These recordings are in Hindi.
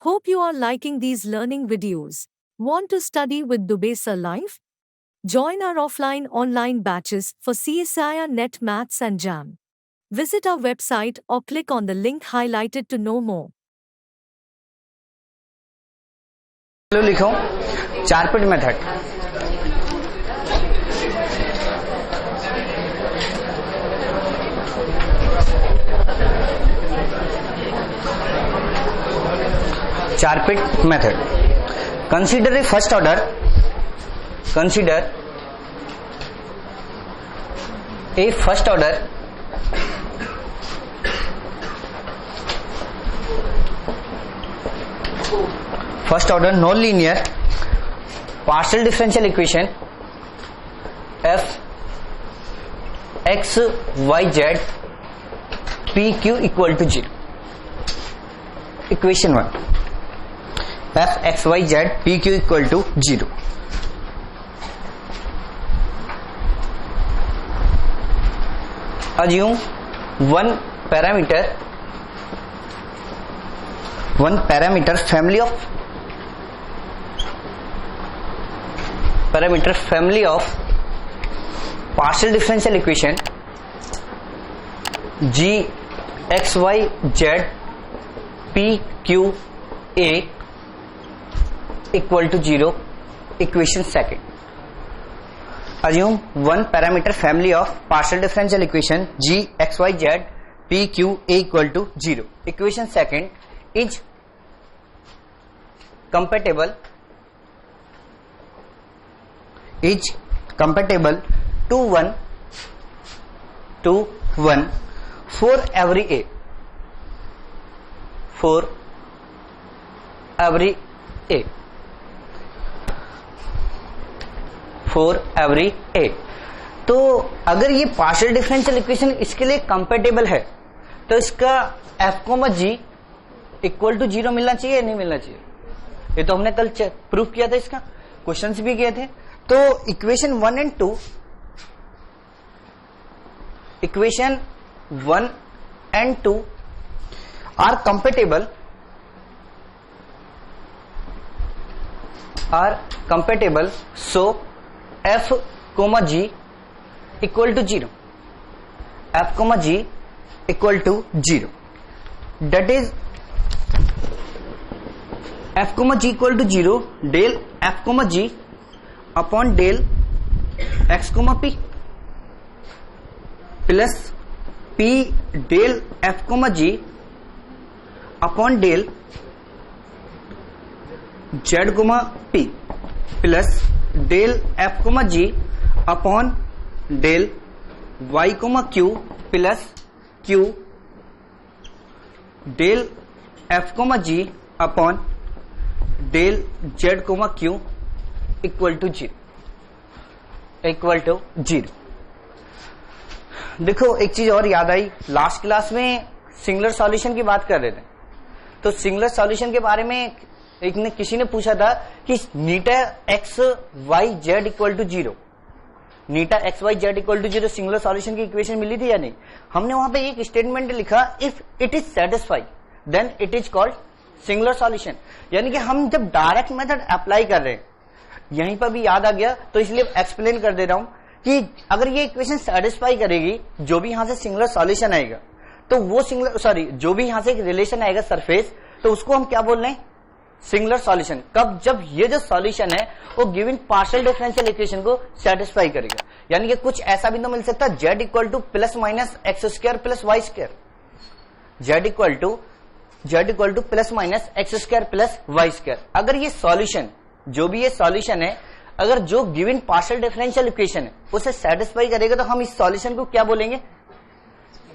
Hope you are liking these learning videos. Want to study with Dubey Sir Live? Join our offline online batches for CSIR Net Maths and JAM. Visit our website or click on the link highlighted to know more. लिखो 4 pit method. Charpit method. Consider a first order, consider a first order non linear partial differential equation f x Y Z P Q equal to 0। Equation 1 f x Y Z P Q equal to 0। assume one parameter family of partial differential equation g x y z p q a equal to 0। equation second, assume one parameter family of partial differential equation g x y z p q a equal to 0। equation second is compatible to 1 for every a, तो अगर ये पार्शियल डिफरेंशियल इक्वेशन इसके लिए कंपेटेबल है तो इसका f, g इक्वल टू 0 मिलना चाहिए या नहीं मिलना चाहिए? ये तो हमने कल प्रूफ किया था, इसका क्वेश्चंस भी किए थे। तो equation 1 and 2 are compatible so f, g equal to 0। f, g equal to 0, that is f, g equal to 0 del f, g upon del x, p plus p del f, g upon del z, p plus del f, g upon del y, q plus q del f, g upon del z, q equal to 0। देखो एक चीज और याद आई, लास्ट क्लास में सिंगुलर सॉल्यूशन की बात कर रहे थे। तो सिंगुलर सॉल्यूशन के बारे में किसी ने पूछा था कि नीटा x Y z equal to 0, नीटा x Y z equal to 0 singular solution की इक्वेशन मिली थी या नहीं? हमने वहां पे एक स्टेटमेंट लिखा, if it is satisfied then it is called singular solution. यानी कि हम जब डायरेक्ट मेथड अप्लाई कर रहे हैं, यहीं पर भी याद आ गया तो इसलिए एक्सप्लेन कर दे रहा हूं कि अगर ये इक्वेशन सेटिस्फाई करेगी, जो भी यहां से सिंगुलर सॉल्यूशन आएगा तो वो जो भी यहां से एक रिलेशन आएगा सरफेस, तो उसको हम क्या बोल रहे हैं? Singular solution. कब? जब ये जो सॉल्यूशन है वो गिवन पार्शियल डिफरेंशियल इक्वेशन को सेटिस्फाई करेगा। यानी कि कुछ ऐसा भी तो मिल सकता है, z equal to plus minus x square plus y square, z equal to plus minus x square plus y square. अगर ये सॉल्यूशन, जो भी ये सॉल्यूशन है, अगर जो गिवन पार्शियल डिफरेंशियल इक्वेशन है उसे सेटिस्फाई करेगा तो हम इस सॉल्यूशन को क्या बोलेंगे?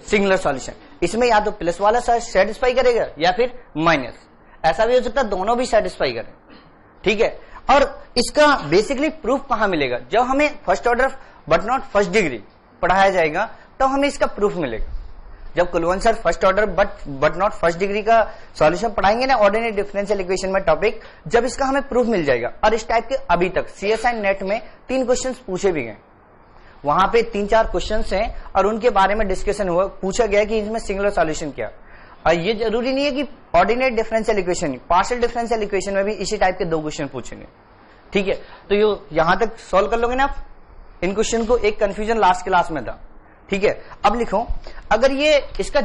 Singular solution. इसमें या तो प्लस वाला सेटिस्फाई करेगा या फिर माइनस, ऐसा भी हो सकता है दोनों भी सेटिस्फाई करें। ठीक है, और इसका बेसिकली प्रूफ कहां मिलेगा? जब हमें first order but not first degree पढ़ाया जाएगा तो हमें इसका प्रूफ मिलेगा। जब Kulwant sir first order but not first degree का सॉल्यूशन पढ़ाएंगे ना, ऑर्डिनरी डिफरेंशियल इक्वेशन में टॉपिक, जब इसका हमें प्रूफ मिल जाएगा। और इस टाइप के अभी तक सीएसआई नेट में 3 क्वेश्चन पूछे भी गए, वहां पे 3-4 क्वेश्चन हैं और उनके बारे में डिस्कशन हुआ, पूछा गया कि इसमें सिंगुलर सॉल्यूशन क्या। और ये जरूरी नहीं है कि ordinate differential equation, partial differential equation में भी इसी टाइप के 2 क्वेश्चन पूछेंगे, ठीक है। तो ये यहां तक सॉल्व कर लोगे ना आप इन क्वेश्चन को, एक कंफ्यूजन लास्ट क्लास में था, ठीक है। अब लिखो, अगर ये इसका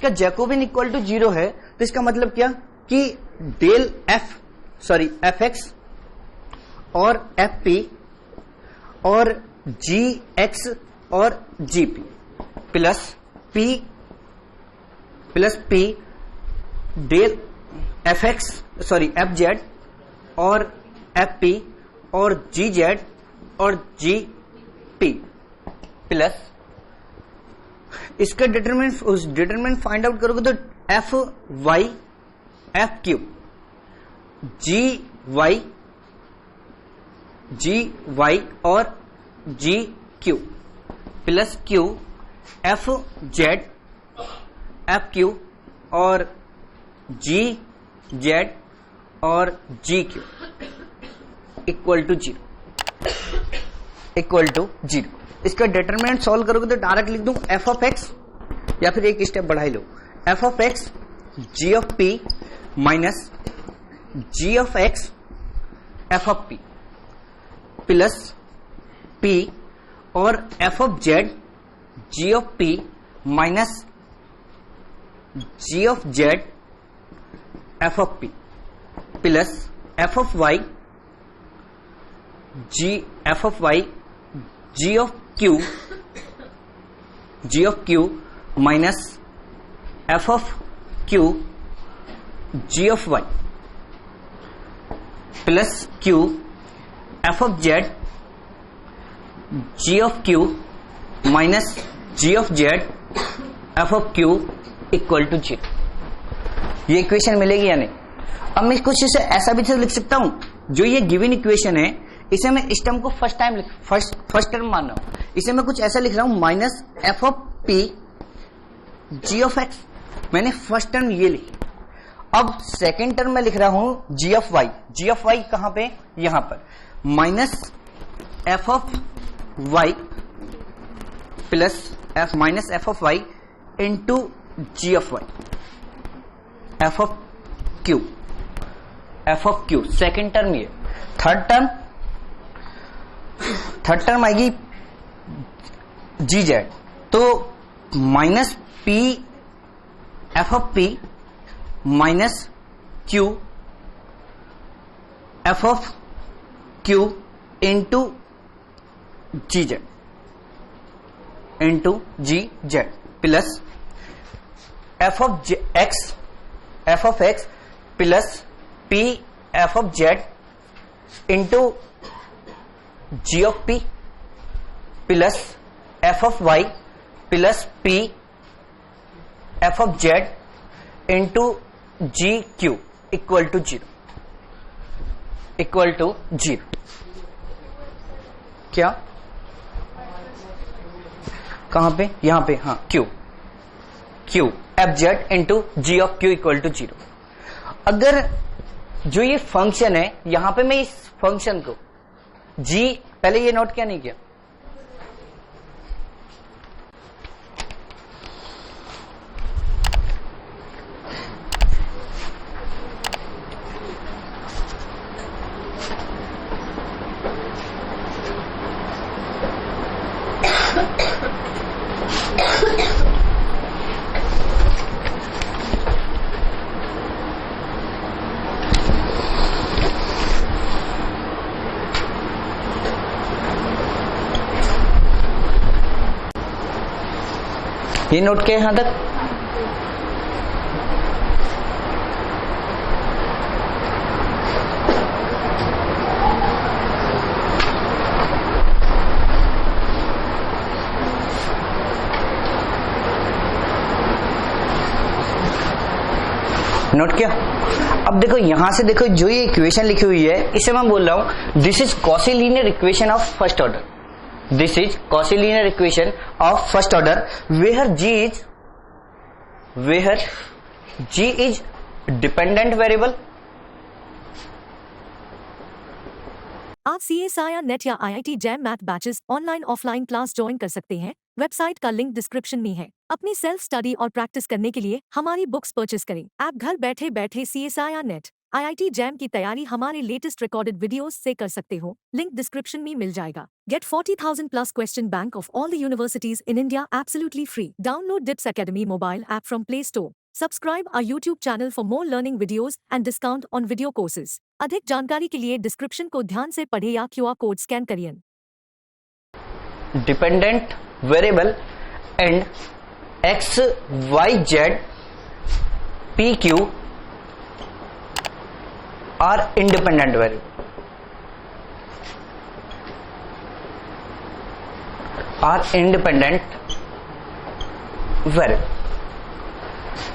जैकोबिन इक्वल टू 0 है तो इसका मतलब क्या कि डेल एफ एक्स और एफ पी और जी एक्स और g p plus p del f z और एफ पी और जी जेड और जी पी प्लस इसका डिटरमिनेंट फाइंड आउट करोगे तो f y f q g y और g q plus Q f z f q और जी जेड और जी क्यू इक्वल टू 0। इसका डिटरमिनेंट सॉल्व करोगे तो डायरेक्ट लिख दूं एफ ऑफ एक्स, या फिर एक स्टेप बढ़ाई लो, f of x g of P minus g of x F of P plus p और F of z g of P minus g of z f of P plus F of y g of q minus F of q g of Y plus Q F of z g of q minus g of z f of Q equal to 0। ये इक्वेशन मिलेगी या नहीं? अब मैं कुछ इसे ऐसा भी तो लिख सकता हूं, जो ये गिवन इक्वेशन है इसे मैं इस टर्म को फर्स्ट टर्म मान रहा हूं, इसे मैं कुछ ऐसा लिख रहा हूं minus F of P G of x, मैंने फर्स्ट टर्म ये लिखी। अब सेकेंड टर्म में लिख रहा हूं जी ऑफ वाई कहां पे, यहां पर, minus F of Y plus minus F of Y into ji of Y F of Q second term ये। थर्ड टर्म आएगी जी जेड, तो minus P F of P minus Q F of Q into G Z plus F of x plus P F of Z into ji of P plus F of Y plus P F of Z into G Q equal to 0। क्या कहां पे, यहां पे, हाँ, q f z into ji of Q equal to 0। अगर जो ये फंक्शन है, यहां पे मैं इस फंक्शन को जी, पहले ये नोट क्या नहीं किया, ये नोट किया यहां तक। नोट किया? अब देखो यहां से देखो, जो ये इक्वेशन लिखी हुई है इसे मैं बोल रहा हूं this is Cauchy linear equation of first order. This is Cauchy linear equation of first order where G is dependent variable आप CSIR नेट या IIT jam math batches online offline class join कर सकते हैं। वेबसाइट का लिंक डिस्क्रिप्शन में है। अपनी सेल्फ स्टडी और प्रैक्टिस करने के लिए हमारी बुक्स परचेस करें। आप घर बैठे बैठे CSIR नेट IIT जैम की तैयारी हमारे लेटेस्ट रिकॉर्डेड वीडियोस से कर सकते हो। लिंक डिस्क्रिप्शन में मिल जाएगा। Get 40,000 plus question bank of all the universities in India absolutely free. Download DIPS Academy mobile app from Play Store. Subscribe our YouTube channel for more learning videos and discount on video courses. अधिक जानकारी के लिए डिस्क्रिप्शन को ध्यान से पढ़े या QR कोड स्कैन करिए। Dependent variable and x Y Z P q r independent variable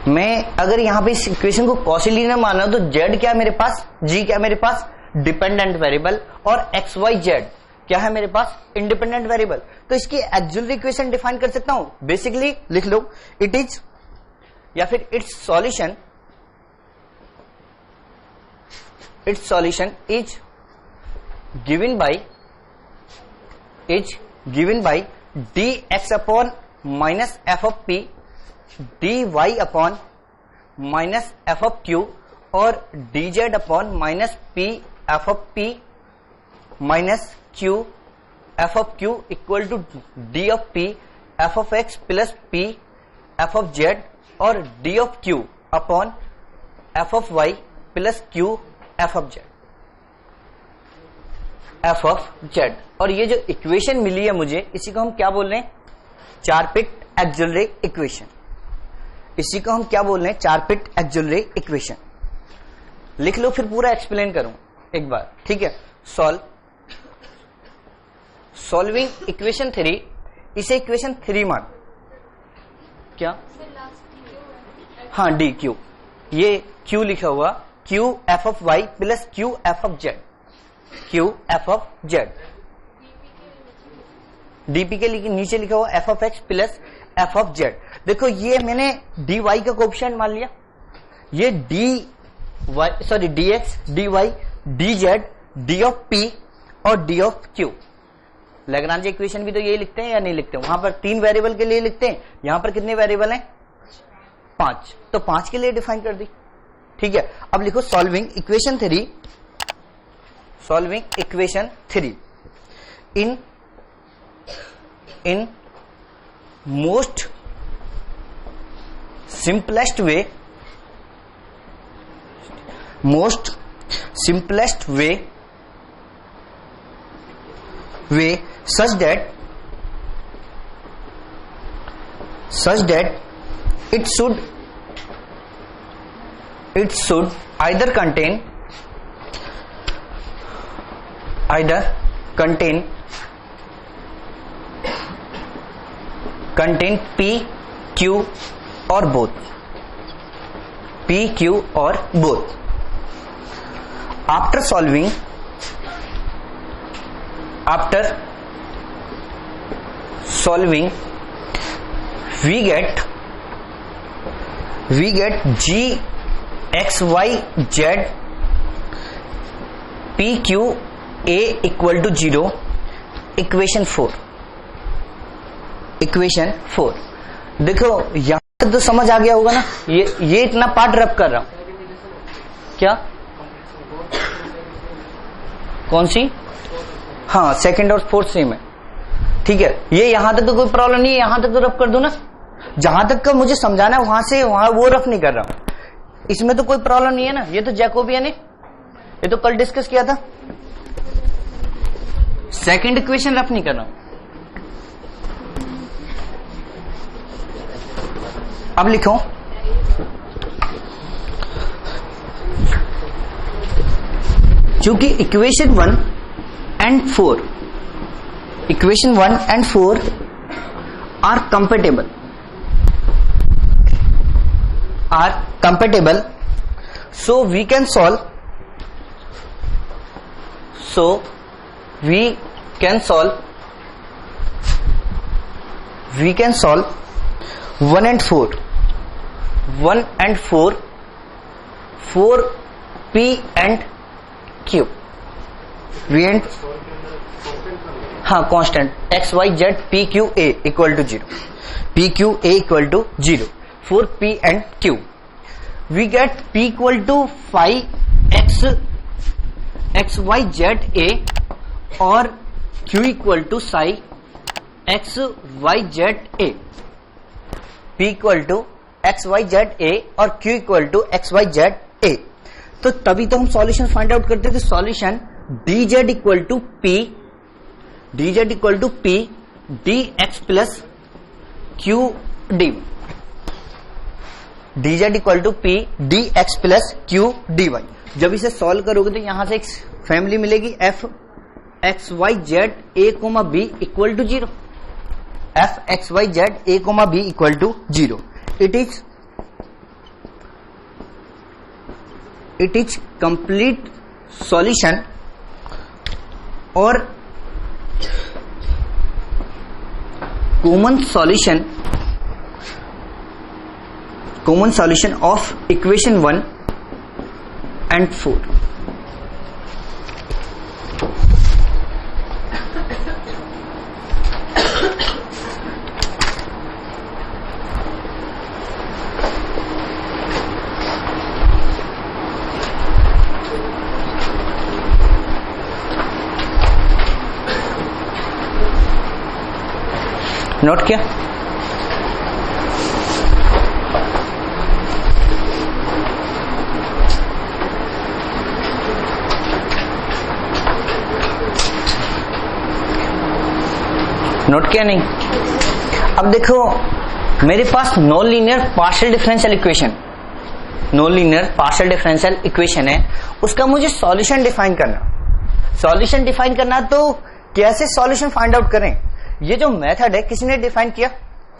मैं अगर यहां पे इस इक्वेशन को कॉची लीनियर माना तो जेड क्या है मेरे पास, जी क्या है मेरे पास, डिपेंडेंट वेरिएबल, और एक्स वाई जेड क्या है मेरे पास, इंडिपेंडेंट वेरिएबल। तो इसकी एक्सुअल इक्वेशन डिफाइन कर सकता हूं। बेसिकली लिख लो, इट इज या फिर its solution is given by dx upon minus F of P, dy upon minus F of Q, और dz upon minus P F of P minus Q F of Q equal to D of P F of x plus P F of Z, और D of Q upon F of Y plus Q F of Z. और ये जो इक्वेशन मिली है मुझे, इसी को हम क्या बोल रहे हैं, चार पिट एक्सुअल इक्वेशन। इसी को हम क्या बोल रहे हैं, चार पिट एक्सुअल इक्वेशन। लिख लो, फिर पूरा एक्सप्लेन करूं एक बार, ठीक है। सॉल्विंग इक्वेशन 3, इसे इक्वेशन 3 मान, क्या, हाँ डी क्यू, ये क्यू लिखा हुआ, q F of Y plus Q F of z, q F of z, dp के नीचे लिखा हुआ f of x plus F of z. देखो ये मैंने डी वाई का कोएफिशिएंट मान लिया, ये D X, D Y, D Z, D of P और D of Q. Lagrange equation भी तो यही लिखते हैं या नहीं लिखते हैं? वहां पर 3 वेरिएबल के लिए लिखते हैं, यहां पर कितने वेरिएबल हैं, 5, तो 5 के लिए डिफाइन कर दी, ठीक है। अब लिखो solving equation 3 in most simplest way such that it should either contain P, Q और both, P, Q और both. After solving, we get G, X, Y, Z, P, Q, A equal to 0, equation 4। देखो यहां तक तो समझ आ गया होगा ना, ये इतना पार्ट रब कर रहा हूं, क्या, कौन सी, हाँ सेकंड और फोर्थ सेम है, ठीक है। ये यहां तक तो कोई प्रॉब्लम नहीं है, यहां तक तो रब कर दो ना, जहां तक का मुझे समझाना है वहां से वहां वो रफ नहीं कर रहा हूं, इसमें तो कोई प्रॉब्लम नहीं है ना। ये तो जैकोबियन है, ये तो कल डिस्कस किया था, सेकंड इक्वेशन रफ नहीं कर रहा हूं। अब लिखो क्योंकि equation 1 and 4 are compatible, so we can solve 1 and 4, 4 P and Q, variant, हाँ constant X Y Z P Q A equal to 0, P Q A equal to 0 for P and Q. We get P equal to 5 X Y Z A और Q equal to psi x Y Z A. P equal to X Y Z A और Q equal to X Y Z A. तो तभी तो हम सॉल्यूशन फाइंड आउट करते थे। Solution D Z equal to p d x plus q d, d Z equal to p d x plus q d y. जब इसे सॉल्व करोगे तो यहां से एक फैमिली मिलेगी F x Y Z A comma B equal to 0, F x Y Z A comma B equal to 0। It is complete solution और common solution of equation 1 and 4। Note किया? नोट किया नहीं? अब देखो मेरे पास non linear partial differential equation है, उसका मुझे सॉल्यूशन डिफाइन करना। तो कैसे सॉल्यूशन फाइंड आउट करें? ये जो मेथड है किसने डिफाइन किया?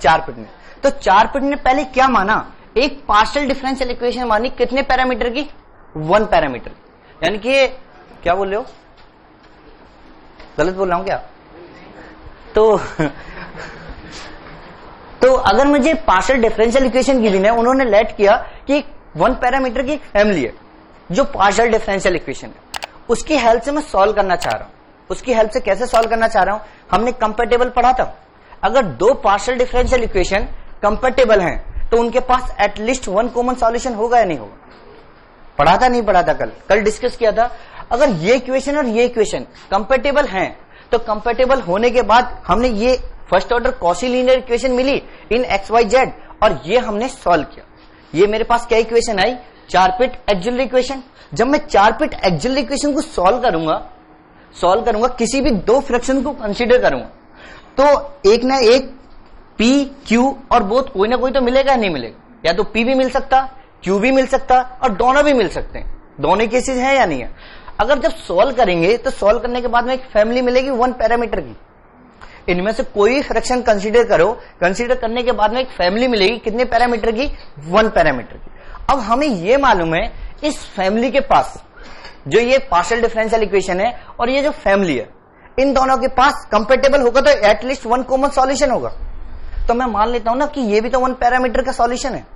चारपिट ने। तो चारपिट ने पहले क्या माना? एक पार्शियल डिफरेंशियल इक्वेशन मानी कितने पैरामीटर की? 1 पैरामीटर। यानी कि क्या बोल रहे हो? गलत बोल रहा हूं क्या? तो अगर मुझे पार्शियल डिफरेंशियल इक्वेशन गिवन है, उन्होंने लेट किया कि 1 पैरामीटर की फैमिली है जो पार्शियल डिफरेंशियल इक्वेशन है, उसकी हेल्प से मैं सॉल्व करना चाह रहा हूं। उसकी हेल्प से कैसे सॉल्व करना चाह रहा हूं? हमने कंपैटिबल पढ़ा था। अगर 2 पार्शियल डिफरेंशियल इक्वेशन कंपैटिबल हैं तो उनके पास एटलीस्ट 1 कॉमन सॉल्यूशन होगा या नहीं होगा? पढ़ा था नहीं पढ़ा था? कल डिस्कस किया था। अगर ये इक्वेशन और ये इक्वेशन कंपैटिबल हैं तो कंपैटिबल होने के बाद हमने ये first order Cauchy linear equation मिली इन एक्स वाई जेड और ये हमने सॉल्व किया। ये मेरे पास क्या इक्वेशन आई? Charpit auxiliary equation. जब मैं चारपिट एक्सिलरी इक्वेशन को सॉल्व करूंगा किसी भी 2 फ्रैक्शन को कंसीडर करूंगा तो एक ना एक पी क्यू और बोथ कोई ना कोई तो मिलेगा नहीं मिलेगा? या तो पी भी मिल सकता, क्यू भी मिल सकता और दोनों भी मिल सकते हैं। दोनों केसेस है या नहीं है? अगर जब सॉल्व करेंगे तो सॉल्व करने के बाद में एक फैमिली मिलेगी 1 पैरामीटर की। इनमें से कोई फ्रैक्शन कंसीडर करो, कंसीडर करने के बाद में एक फैमिली मिलेगी कितने पैरामीटर की? 1 पैरामीटर की। अब हमें यह मालूम है इस फैमिली के पास जो ये पार्शियल डिफरेंशियल इक्वेशन है और ये जो फैमिली है, इन दोनों के पास कंपैटिबल होगा तो एटलीस्ट 1 कॉमन सॉल्यूशन होगा। तो मैं मान लेता हूं ना कि ये भी तो 1 पैरामीटर का सॉल्यूशन है,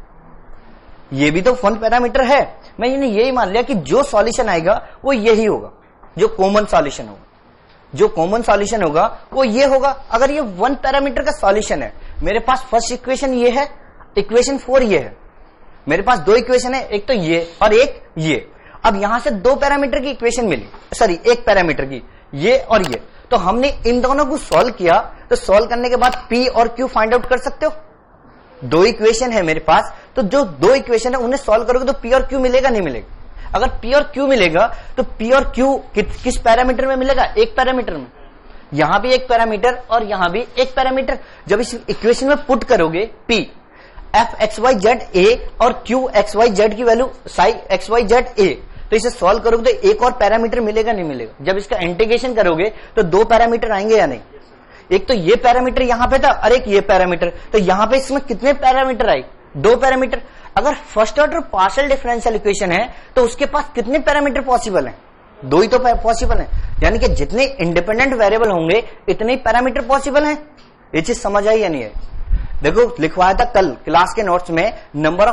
ये भी तो 1 पैरामीटर है। मैंने यही मान लिया कि जो सॉल्यूशन आएगा वो यही होगा, जो कॉमन सॉल्यूशन होगा वो ये होगा। अगर ये 1 पैरामीटर का सॉल्यूशन है, मेरे पास फर्स्ट इक्वेशन ये है, इक्वेशन 4 ये है। मेरे पास 2 इक्वेशन है, एक तो ये और एक ये। अब यहां से 2 पैरामीटर की इक्वेशन मिली, सॉरी 1 पैरामीटर की, ये और ये। तो हमने इन दोनों को सॉल्व किया, तो सॉल्व करने के बाद P और Q फाइंड आउट कर सकते हो। 2 इक्वेशन है मेरे पास, तो जो 2 इक्वेशन है उन्हें सॉल्व करोगे तो P और Q मिलेगा नहीं मिलेगा? अगर P और Q मिलेगा तो P और Q किस पैरामीटर में मिलेगा? 1 पैरामीटर में। यहां भी 1 पैरामीटर और यहां भी 1 पैरामीटर। जब इस इक्वेशन में पुट करोगे P f x Y Z A और क्यू एक्स वाई जेड की value psi x Y Z A, तो इसे सॉल्व करोगे तो एक और पैरामीटर मिलेगा नहीं मिलेगा? जब इसका इंटीग्रेशन करोगे तो 2 पैरामीटर आएंगे या नहीं? एक तो ये पैरामीटर यहां पे था और एक ये पैरामीटर, तो यहां पे इसमें कितने पैरामीटर आए? 2 पैरामीटर। अगर first order partial differential equation है तो उसके पास कितने पैरामीटर पॉसिबल हैं? 2 ही तो पॉसिबल हैं। यानी कि जितने इंडिपेंडेंट वेरिएबल होंगे इतने ही पैरामीटर पॉसिबल हैं। ये चीज समझ आई या नहीं है? देखो लिखवाया था कल क्लास के नोट्स में, number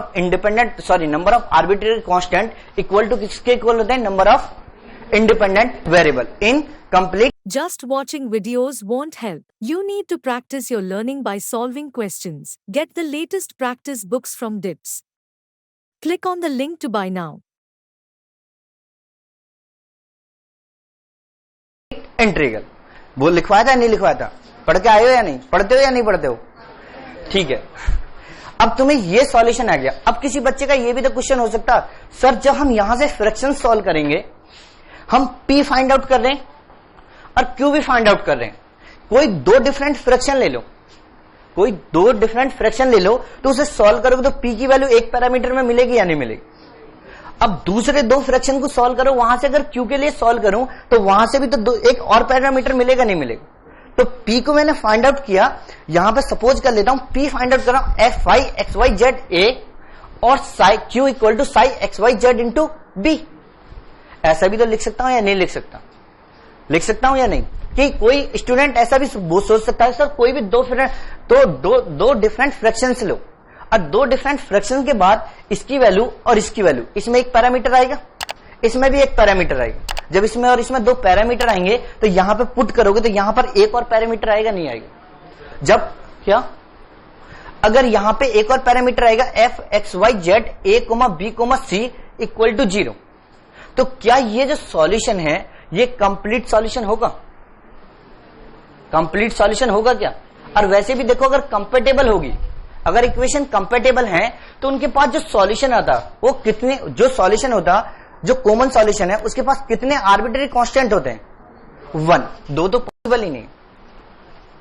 of arbitrary constant equal to किसके इक्वल होते हैं? Number of independent variable in complete. Just watching videos won't help. You need to practice your learning by solving questions. Get the latest practice books from DIPS. Click on the link to buy now. Integral वो लिखवाया था नहीं लिखवाया था? पढ़ के आए हो या नहीं? पढ़ते हो या नहीं पढ़ते हो? ठीक है, अब तुम्हें ये सॉल्यूशन आ गया। अब किसी बच्चे का ये भी तो क्वेश्चन हो सकता, सर जब हम यहां से फ्रैक्शन सॉल्व करेंगे, हम P फाइंड आउट कर रहे हैं और Q भी फाइंड आउट कर रहे हैं, कोई दो डिफरेंट फ्रैक्शन ले लो, कोई दो डिफरेंट फ्रैक्शन ले लो, तो उसे सॉल्व करोगे तो P की वैल्यू एक पैरामीटर में मिलेगी या नहीं मिलेगी? अब दूसरे दो फ्रैक्शन को सॉल्व करो, वहां से अगर Q के लिए सॉल्व करूं तो वहां से भी तो एक और पैरामीटर मिलेगा नहीं मिलेगा? तो P को मैंने फाइंड आउट किया, यहां पे सपोज कर लेता हूं P फाइंड आउट कर रहा हूं F Y X Y Z A और psi Q equal to psi x Y Z into B. ऐसा भी तो लिख सकता हूं या नहीं लिख सकता? लिख सकता हूं या नहीं? कि कोई स्टूडेंट ऐसा भी सोच सकता है, सर कोई भी दो डिफरेंट फ्रैक्शंस लो और दो डिफरेंट फ्रैक्शन के बाद इसकी वैल्यू और इसकी वैल्यू, इसमें एक पैरामीटर आएगा, इसमें भी एक पैरामीटर आएगा। जब इसमें और इसमें दो पैरामीटर आएंगे तो यहां पे पुट करोगे तो यहां पर एक और पैरामीटर आएगा नहीं आएगा? जब क्या अगर यहां पे एक और पैरामीटर आएगा F x Y Z A comma B comma C equal to 0, तो क्या ये जो सॉल्यूशन है ये कंप्लीट सॉल्यूशन होगा? कंप्लीट सॉल्यूशन होगा क्या? और वैसे भी देखो, अगर कंपेटेबल होगी, अगर इक्वेशन कंपेटेबल है तो उनके पास जो सॉल्यूशन आता वो कितने, जो सॉल्यूशन होता जो कॉमन सॉल्यूशन है उसके पास कितने आर्बिट्ररी कांस्टेंट होते हैं? 1। दो तो पॉसिबल ही नहीं,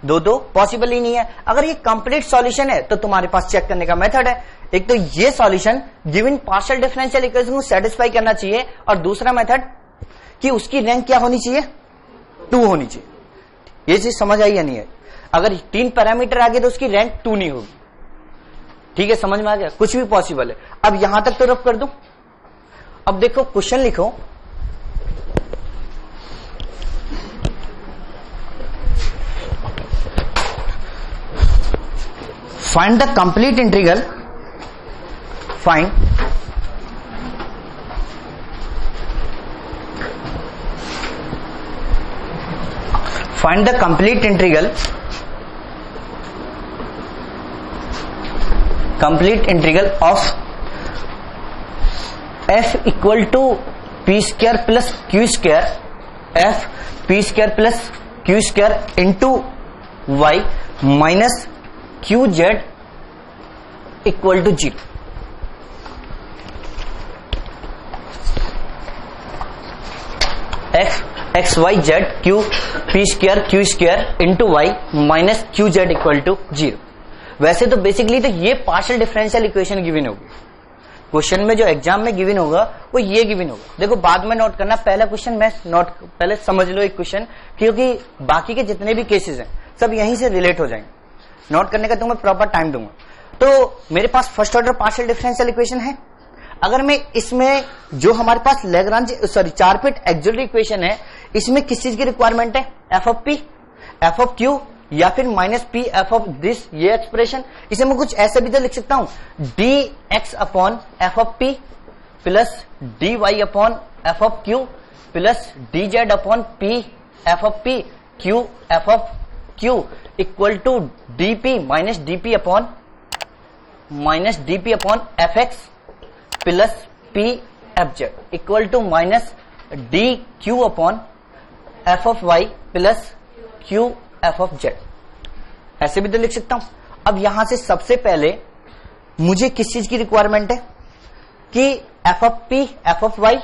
दो तो पॉसिबल ही नहीं है। अगर ये कंप्लीट सॉल्यूशन है तो तुम्हारे पास चेक करने का मेथड है, एक तो ये solution given partial differential equation को सेटिस्फाई करना चाहिए और दूसरा मेथड कि उसकी रैंक क्या होनी चाहिए? 2 होनी चाहिए। ये चीज समझ आई या नहीं है? अगर 3 पैरामीटर आ गए तो उसकी रैंक 2 नहीं होगी। ठीक है, समझ में आ गया? कुछ भी पॉसिबल है। अब यहां तक तो रफ कर दूं। अब देखो क्वेश्चन लिखो, find the complete integral, find the complete integral, of f equal to P square plus Q square, F P square plus Q square into Y minus Q Z equal to 0। F x Y Z Q P square Q square into Y minus Q Z equal to 0। वैसे तो बेसिकली तो ये पार्शियल डिफरेंशियल इक्वेशन गिवन होगी, क्वेश्चन में जो एग्जाम में गिवन होगा वो ये गिवन होगा। देखो बाद में नोट करना, पहला क्वेश्चन मैं नोट, पहले समझ लो एक क्वेश्चन, क्योंकि बाकी के जितने भी केसेस हैं सब यहीं से रिलेट हो जाएंगे। नोट करने का तो मैं प्रॉपर टाइम दूंगा। तो मेरे पास first order partial differential equation है। अगर मैं इसमें जो हमारे पास लैग्रांज चारपिट एक्सिलरी इक्वेशन है, इसमें किस चीज की रिक्वायरमेंट है? F of P, F of Q या फिर minus P F of this, ये एक्सप्रेशन। इसे मैं कुछ ऐसे भी तो लिख सकता हूं, D X upon F of P plus D Y upon F of Q plus D Z upon P F of P Q F of Q equal to DP minus DP upon F X plus P F Z equal to minus D Q upon F of Y plus Q F of Z. ऐसे भी तो लिख सकता हूं। अब यहां से सबसे पहले मुझे किस चीज की रिक्वायरमेंट है कि F of P, F of Y,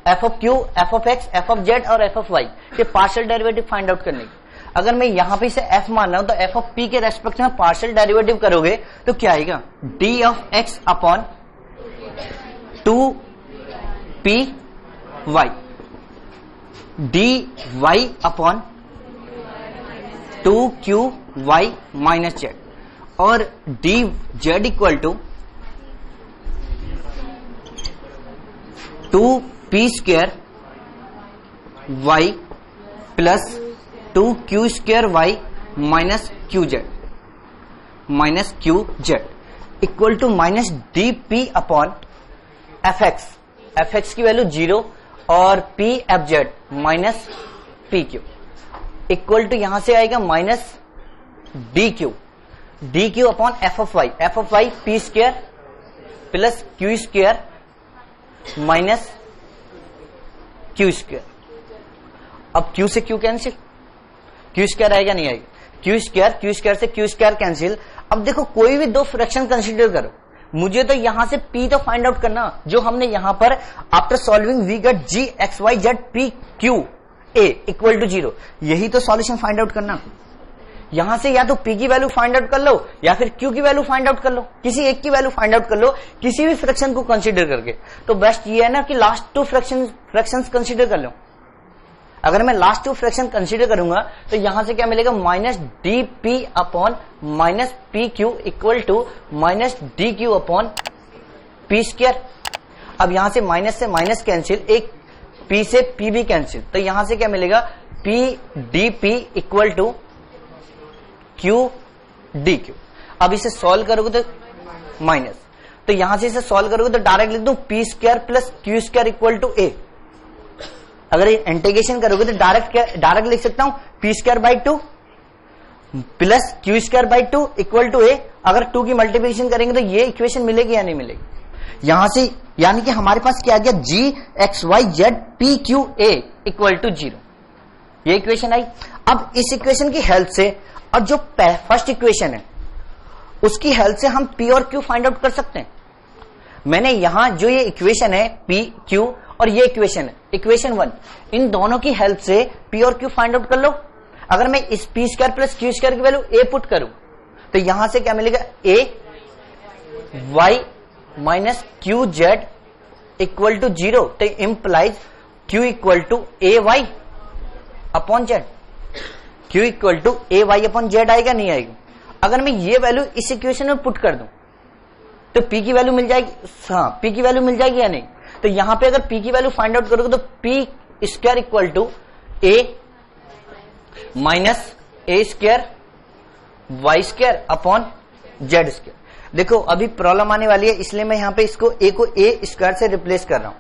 F of Q, F of x, F of Z और एफ ऑफ वाई के पार्शियल डेरिवेटिव फाइंड आउट करने की। अगर मैं यहां पे इसे एफ मान रहा हूं तो एफ ऑफ पी के रेस्पेक्ट में पार्शियल डेरिवेटिव करोगे तो क्या आएगा? D of X upon 2p Y, D Y upon 2q Y minus Z और D Z equal to 2p square Y plus 2q square Y minus Q Z equal to minus D P upon F X. F X की वैल्यू 0 और P F Z minus P Q equal to यहां से आएगा minus D Q upon F of Y P square plus Q square minus Q square. अब क्यू से क्यू कैंसिल, क्यू स्क्वायर आएगा नहीं आएगा, क्यू स्क्वायर से क्यू स्क्वायर कैंसिल। अब देखो कोई भी दो फ्रैक्शन कंसीडर करो, मुझे तो यहां से p तो फाइंड आउट करना, जो हमने यहां पर after solving we get g x y z p q a equal to 0, यही तो सॉल्यूशन फाइंड आउट करना। यहां से या तो p की वैल्यू फाइंड आउट कर लो या फिर q की वैल्यू फाइंड आउट कर लो, किसी एक की वैल्यू फाइंड आउट कर लो किसी भी फ्रैक्शन को कंसीडर करके। तो बेस्ट ये है ना कि लास्ट टू फ्रैक्शंस कंसीडर कर लो। अगर मैं लास्ट टू फ्रैक्शन कंसीडर करूंगा तो यहां से क्या मिलेगा, minus D P upon minus P Q equal to minus D Q upon P square. अब यहां से माइनस कैंसिल, एक पी से पी भी कैंसिल, तो यहां से क्या मिलेगा, P D P equal to Q D Q. अब इसे सॉल्व करोगे तो माइनस, तो यहां से इसे सॉल्व करोगे तो डायरेक्ट लिख दो P square plus Q square equal to A. अगर इंटीग्रेशन करोगे तो डायरेक्ट लिख सकता हूं P square by 2 plus Q square by 2 equal to A. अगर 2 की मल्टीप्लिकेशन करेंगे तो ये इक्वेशन मिलेगी या नहीं मिलेगी। यहां से यानी कि हमारे पास क्या आ गया, G X Y Z P Q A equal to 0, ये इक्वेशन आई। अब इस इक्वेशन की हेल्प से और जो फर्स्ट इक्वेशन है उसकी हेल्प से हम पी और क्यू फाइंड आउट कर सकते हैं। मैंने यहां जो ये इक्वेशन है पी क्यू और ये इक्वेशन है इक्वेशन 1, इन दोनों की हेल्प से पी और क्यू फाइंड आउट कर लो। अगर मैं इस P square plus Q square की वैल्यू ए पुट करूं तो यहां से क्या मिलेगा, A Y minus Q Z equal to 0, तो implies Q equal to A Y upon Z. Q equal to A Y upon Z आएगा नहीं आएगा। अगर मैं ये वैल्यू इस इक्वेशन में पुट कर दूं तो पी की वैल्यू मिल जाएगी, हाँ पी की वैल्यू मिल जाएगी या नहीं। तो यहां पे अगर p की वैल्यू फाइंड आउट करोगे तो p square equal to a minus A square Y square upon Z square. देखो अभी प्रॉब्लम आने वाली है, इसलिए मैं यहां पे इसको a को a स्क्वायर से रिप्लेस कर रहा हूं,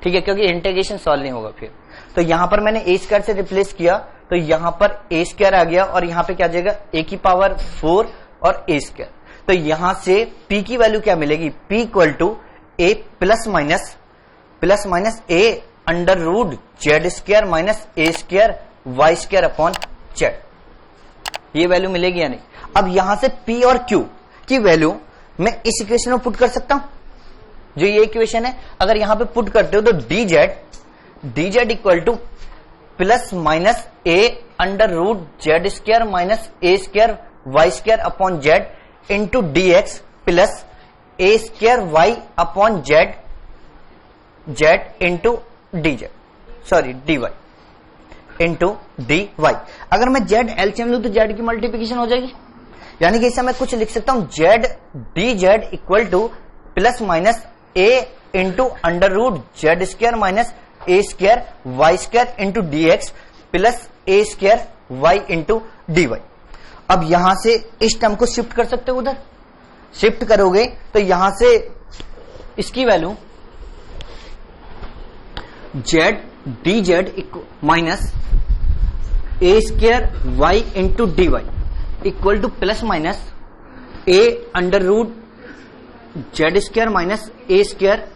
ठीक है, क्योंकि इंटीग्रेशन सॉल्व नहीं होगा फिर। तो यहां पर मैंने a स्क्वायर से रिप्लेस किया तो यहां पर a स्क्वायर आ गया और यहां पे क्या आ जाएगा, a की पावर 4 और a स्क्वायर। तो यहां से p की वैल्यू क्या मिलेगी, p equal to A plus minus A under root Z square minus A square Y square upon Z, ये वैल्यू मिलेगी या नहीं। अब यहां से पी और क्यू की वैल्यू मैं इस इक्वेशन में पुट कर सकता हूं, जो ये इक्वेशन है। अगर यहां पे पुट करते हो तो D Z equal to plus minus A under root Z square minus A square Y square upon Z into D x plus A square Y upon Z into D Z, sorry D Y into D Y. अगर मैं जेड एलसीएम लूं तो जेड की मल्टीप्लिकेशन हो जाएगी, यानी कि इसे मैं कुछ लिख सकता हूं Z D Z equal to plus minus A into under root Z square minus A square Y square into D x plus A square Y into D Y. अब यहां से इस टर्म को शिफ्ट कर सकते हो, उधर शिफ्ट करोगे तो यहां से इसकी value Z D Z minus A square Y into D Y equal to plus minus A under root Z square minus A square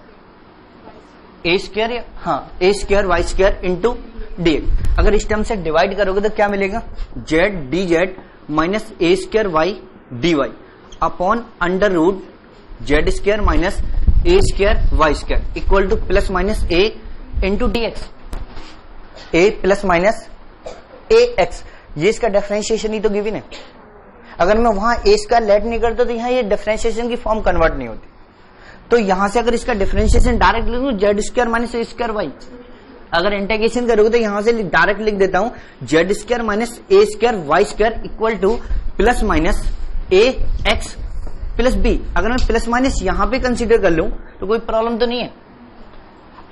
A square Y square into D X. अगर इस टर्म से डिवाइड करोगे तो क्या मिलेगा, Z D Z minus A square Y D Y upon under root Z square minus A square Y square equal to plus minus A into D x, A plus minus A x. ये इसका डिफरेंशिएशन ही तो गिवन है। अगर मैं वहां ए स्क्वायर लेट नहीं करता तो यहाँ ये डिफरेंशिएशन की फॉर्म कन्वर्ट नहीं होती। तो यहां से अगर इसका डिफरेंशिएशन डायरेक्ट लिख दूं Z square minus A square Y, अगर इंटीग्रेशन करोगे तो यहां से डायरेक्ट लिख देता हूं Z square minus A square Y square equal to plus minus A X plus B. अगर मैं प्लस माइनस यहां पे कंसीडर कर लूं तो कोई प्रॉब्लम तो नहीं है।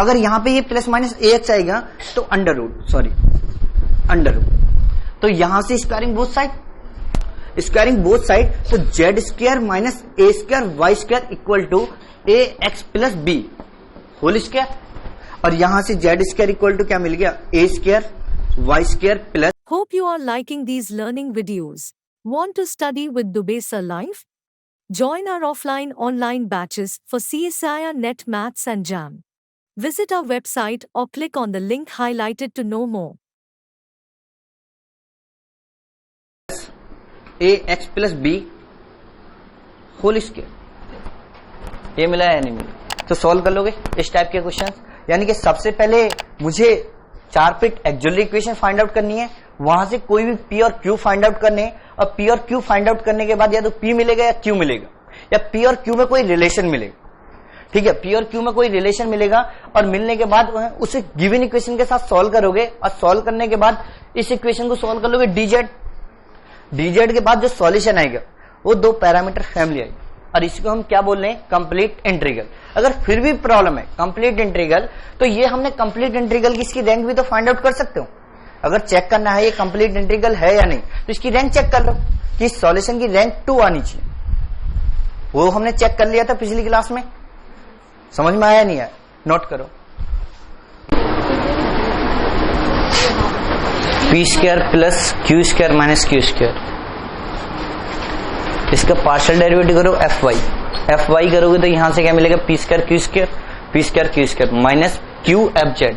अगर यहां पे ये प्लस माइनस ए एक्स आएगा तो अंडर रूट, तो यहां से स्क्वायरिंग बोथ साइड, तो Z square minus A square Y square equal to A X plus B whole square. और यहां से जेड स्क्वायर इक्वल टू क्या मिल गया, A square Y square plus. Hope you are liking these learning videos. Want to study with Dubesa Live? Join our offline online batches for CSIR Net Maths and JAM. Visit our website or click on the link highlighted to know more. A X plus B whole square, ये मिला है या नहीं मिला, तो सॉल्व कर लोगे इस टाइप के क्वेश्चन। यानी कि सबसे पहले मुझे 4 फिट एक्जुअल इक्वेशन फाइंड आउट करनी है, वहां से कोई भी पी और क्यू फाइंड आउट करने हैं, और पी और क्यू फाइंड आउट करने के बाद या तो पी मिलेगा या क्यू मिलेगा, या पी और क्यू में कोई रिलेशन मिलेगा। ठीक है, पी और क्यू में कोई रिलेशन मिलेगा, और मिलने के बाद उसे गिवन इक्वेशन के साथ सॉल्व करोगे, और सॉल्व करने के बाद इस इक्वेशन को सॉल्व कर लोगे डीजेड। डीजेड के बाद जो सॉल्यूशन आएगा वो 2 पैरामीटर फैमिली आएगी, और इसको हम क्या बोल रहे हैं, कंप्लीट इंटीग्रल। अगर फिर भी प्रॉब्लम है कंप्लीट इंटीग्रल, तो ये हमने कंप्लीट इंटीग्रल की इसकी रैंक भी तो फाइंड आउट कर सकते हो। अगर चेक करना है ये कंप्लीट इंटीग्रल है या नहीं, तो इसकी रैंक चेक कर लो कि इस सॉल्यूशन की रैंक 2 आनी चाहिए। वो हमने चेक कर लिया था पिछली क्लास में, समझ में आया नहीं आया, नोट करो। P square plus Q square minus Q square, इसका पार्शियल डेरिवेटिव करो एफ वाई करोगे तो यहां से क्या मिलेगा, P square Q square minus Q f Z.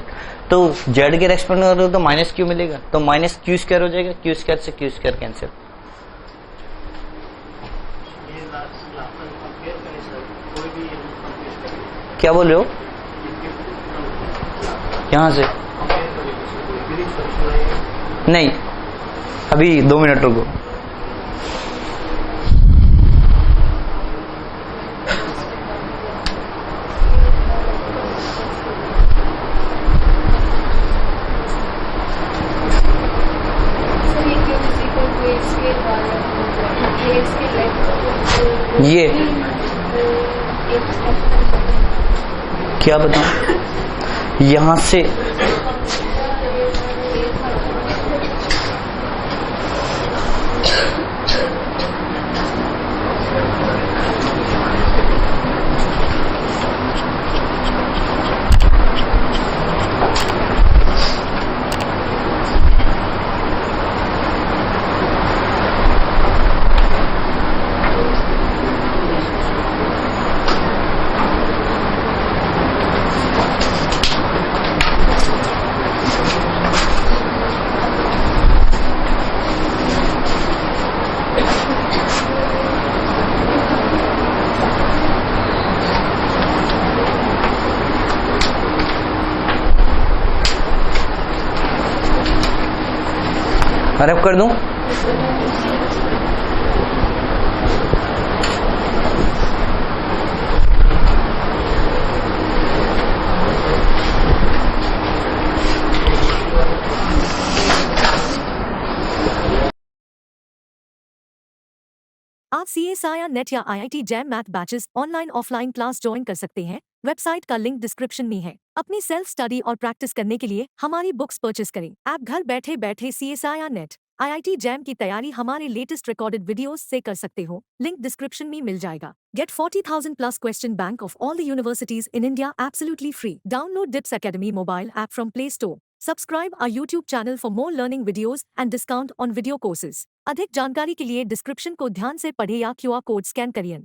तो जेड के रेस्पेक्ट में करोगे तो माइनस क्यू मिलेगा, तो माइनस क्यू स्क्वायर हो जाएगा, क्यू स्क्वायर से क्यू स्क्वायर कैंसिल। क्या बोल रहे हो, यहां से नहीं, अभी 2 मिनट रुको। ये क्या बताऊं, यहां से रब कर दूं, आप CSIR नेट या IIT jam math batches online offline class join कर सकते हैं। वेबसाइट का लिंक डिस्क्रिप्शन में है। अपनी सेल्फ स्टडी और प्रैक्टिस करने के लिए हमारी बुक्स परचेस करें। आप घर बैठे बैठे CSIR नेट IIT जैम की तैयारी हमारे लेटेस्ट रिकॉर्डेड वीडियोस से कर सकते हो। लिंक डिस्क्रिप्शन में मिल जाएगा। Get 40,000 plus question bank of all the universities in India absolutely free. Download Dips Academy mobile app from Play Store. Subscribe our YouTube channel for more learning videos and discount on video courses. अधिक जानकारी के लिए डिस्क्रिप्शन को ध्यान से पढ़ें या QR कोड स्कैन करिए।